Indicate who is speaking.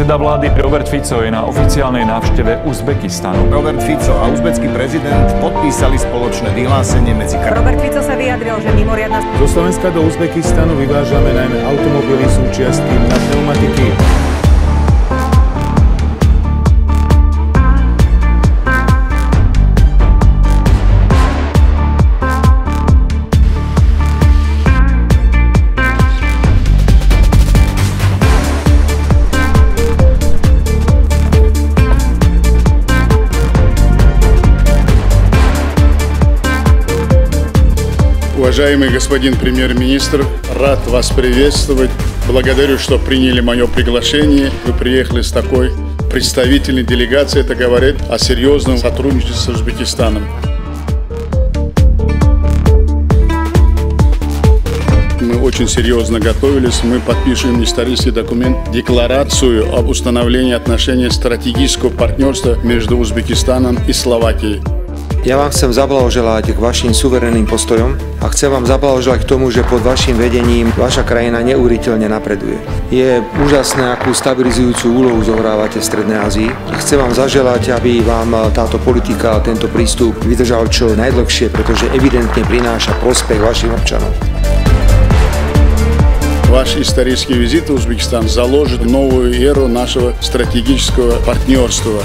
Speaker 1: Predseda vlády Robert Fico je na oficiálnej návšteve Uzbekistanu.
Speaker 2: Robert Fico a uzbecký prezident podpísali spoločné vyhlásenie medzi
Speaker 3: Robert Fico sa vyjadril, že mimoriadna...
Speaker 4: Zo Slovenska do Uzbekistanu vyvážame najmä automobily, súčiastky a pneumatiky.
Speaker 5: Уважаемый господин премьер-министр, рад вас приветствовать. Благодарю, что приняли мое приглашение. Вы приехали с такой представительной делегацией. Это говорит о серьезном сотрудничестве с Узбекистаном. Мы очень серьезно готовились. Мы подпишем исторический документ, декларацию об установлении отношений стратегического партнерства между Узбекистаном и Словакией.
Speaker 6: Ja vám chcem zablahoželať k vašim suverénnym postojom a chcem vám zablahoželať k tomu, že pod vašim vedením vaša krajina neúryteľne napreduje. Je úžasné, akú stabilizujúcu úlohu zohrávate v Strednej Ázii. Chcem vám zaželať, aby vám táto politika a tento prístup vydržal čo najdlhšie, pretože evidentne prináša prospech vašim občanom.
Speaker 5: Ваш исторический визит в Узбекистан заложит новую эру нашего стратегического партнерства.